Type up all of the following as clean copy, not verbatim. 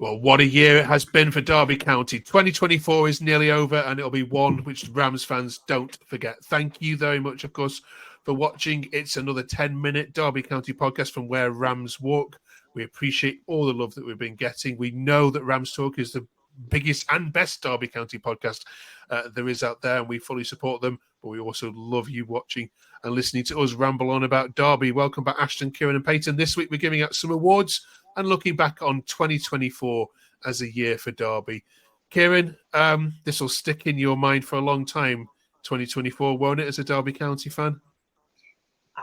Well, what a year it has been for Derby County. 2024 is nearly over, and it'll be one which Rams fans don't forget. Thank you very much, of course, for watching. It's another 10-minute Derby County podcast from Where Rams Walk. We appreciate all the love that we've been getting. We know that Rams Talk is the biggest and best Derby County podcast there is out there, and we fully support them. But we also love you watching and listening to us ramble on about Derby. Welcome back, Ashton, Kieran and Peyton. This week we're giving out some awards and looking back on 2024 as a year for Derby. Kieran, this will stick in your mind for a long time, 2024, won't it, as a Derby County fan?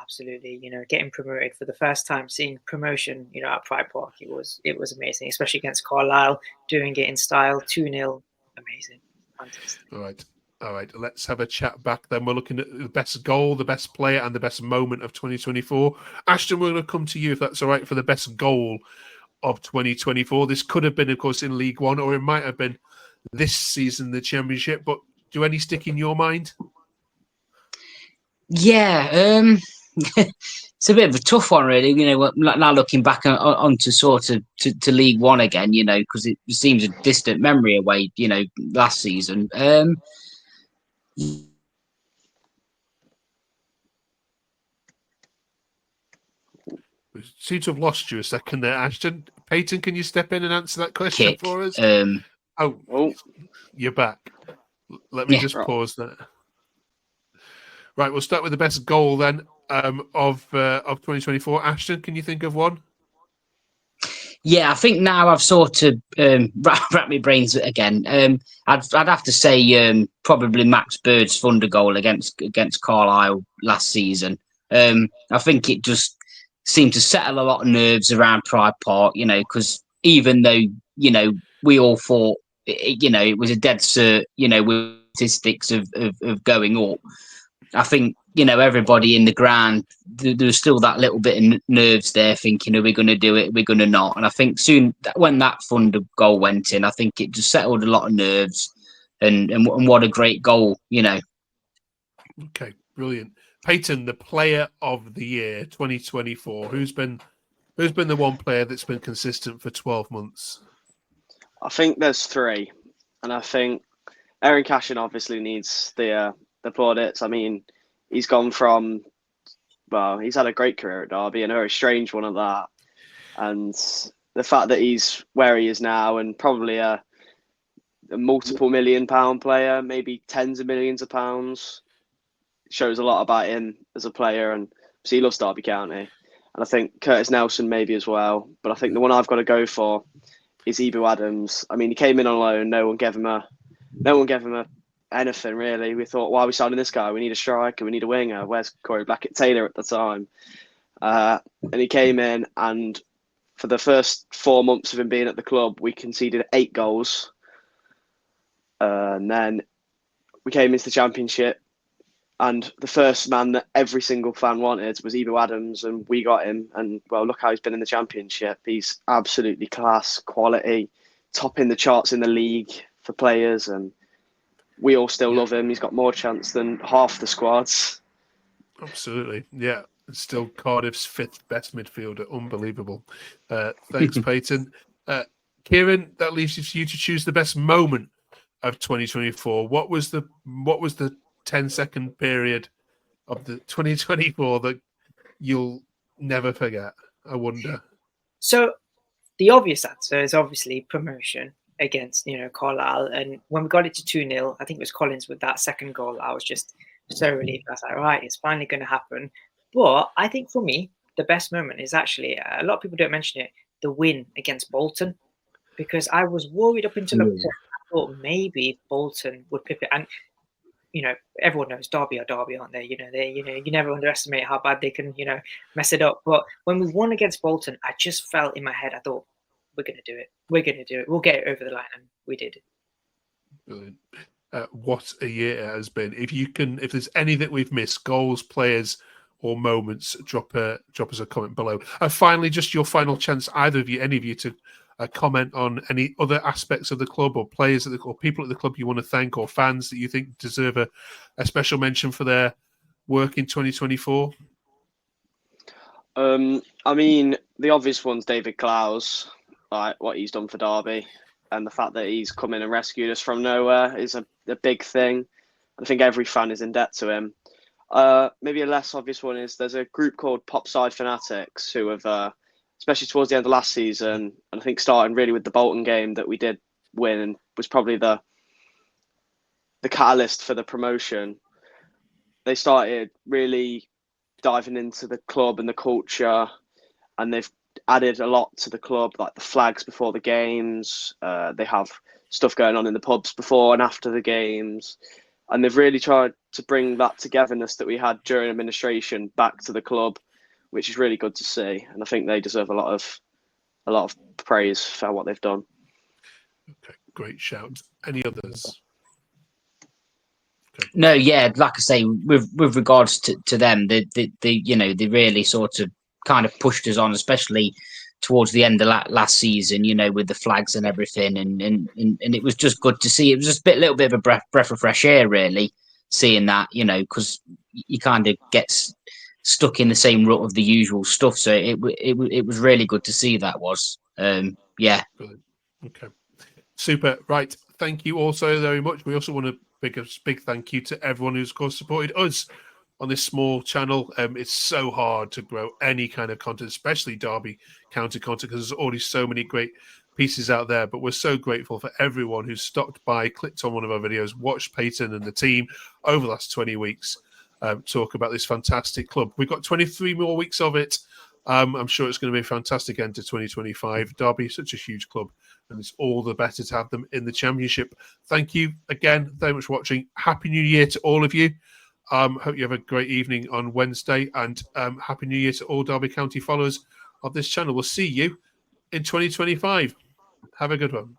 Absolutely. Getting promoted for the first time, seeing promotion, at Pride Park, it was amazing, especially against Carlisle, doing it in style, 2-0, amazing, fantastic. All right, let's have a chat back then. We're looking at the best goal, the best player, and the best moment of 2024. Ashton, we're going to come to you, if that's all right, for the best goal of 2024. This could have been, of course, in League One, or it might have been this season, the Championship. But do any stick in your mind? Yeah, it's a bit of a tough one, really. Now looking back onto sort of to League One again, because it seems a distant memory away, last season. We seem to have lost you a second there, Ashton. Peyton, can you step in and answer that question for us? You're back. Let me just pause there. Right, we'll start with the best goal then of 2024. Ashton, can you think of one? Yeah, I think now I've sort of wrapped my brains again. I'd have to say probably Max Bird's thunder goal against Carlisle last season. I think it just seemed to settle a lot of nerves around Pride Park, because even though, we all thought, it was a dead cert, with statistics of going up, I think, everybody in the ground, there was still that little bit of nerves there thinking, are we going to do it? Are we going to not? And I think soon when that thunder goal went in, I think it just settled a lot of nerves and what a great goal, Okay, brilliant. Peyton, the player of the year, 2024, who's been the one player that's been consistent for 12 months? I think there's three. And I think Aaron Cashin obviously needs the plaudits. I mean, he's gone from, he's had a great career at Derby and a very strange one at that. And the fact that he's where he is now and probably a multiple £1 million player, maybe tens of millions of pounds, shows a lot about him as a player. And so he loves Derby County. And I think Curtis Nelson maybe as well. But I think the one I've got to go for is Ibu Adams. I mean, he came in on loan. No one gave him anything really. We thought, why are we signing this guy? We need a striker, we need a winger. Where's Corey Blackett-Taylor at the time? And he came in, and for the first 4 months of him being at the club, we conceded 8 goals. And then we came into the Championship, and the first man that every single fan wanted was Ibu Adams, and we got him. And well, look how he's been in the Championship. He's absolutely class, quality, topping the charts in the league for players, and we all still love him. He's got more chance than half the squads. Absolutely. Yeah. Still Cardiff's 5th best midfielder. Unbelievable. Thanks, Peyton. Kieran, that leaves it to you to choose the best moment of 2024. What was the 10-second period of the 2024 that you'll never forget? I wonder. So the obvious answer is obviously promotion against Carlisle, and when we got it to 2-0, I think it was Collins with that second goal. I was just so relieved. I was like, right, it's finally going to happen. But I think for me, the best moment is actually, a lot of people don't mention it, the win against Bolton, because I was worried up until I thought maybe Bolton would pip it, and everyone knows Derby are Derby, aren't they? You never underestimate how bad they can mess it up. But when we won against Bolton, I just felt in my head, I thought, we're going to do it. We're going to do it. We'll get it over the line, and we did. Brilliant. What a year it has been. If there's any that we've missed, goals, players, or moments, drop us a comment below. Finally, just your final chance, any of you, to comment on any other aspects of the club or players or people at the club you want to thank, or fans that you think deserve a special mention for their work in 2024. I mean, the obvious one's David Clowes. like what he's done for Derby, and the fact that he's come in and rescued us from nowhere is a big thing. I think every fan is in debt to him. Maybe a less obvious one is there's a group called Popside Fanatics who have, especially towards the end of last season, and I think starting really with the Bolton game that we did win and was probably the catalyst for the promotion. They started really diving into the club and the culture, and they've added a lot to the club, like the flags before the games. They have stuff going on in the pubs before and after the games. And they've really tried to bring that togetherness that we had during administration back to the club, which is really good to see. And I think they deserve a lot of praise for what they've done. Okay, great shout. Any others? Okay. No, yeah, like I say, with regards to them, they really sort of kind of pushed us on, especially towards the end of last season, with the flags and everything, and it was just good to see. It was just a little bit of a breath of fresh air, really, seeing that, because you kind of get stuck in the same rut of the usual stuff. So it was really good to see that was, yeah. Brilliant. Okay, super. Right, thank you also very much. We also want to big thank you to everyone who's, of course, supported us on this small channel. It's so hard to grow any kind of content, especially Derby County content, because there's already so many great pieces out there. But we're so grateful for everyone who's stopped by, clicked on one of our videos, watched Peyton and the team over the last 20 weeks talk about this fantastic club. We've got 23 more weeks of it. I'm sure it's going to be a fantastic end to 2025. Derby is such a huge club, and it's all the better to have them in the Championship. Thank you again very much for watching. Happy New Year to all of you. Hope you have a great evening on Wednesday, and Happy New Year to all Derby County followers of this channel. We'll see you in 2025. Have a good one.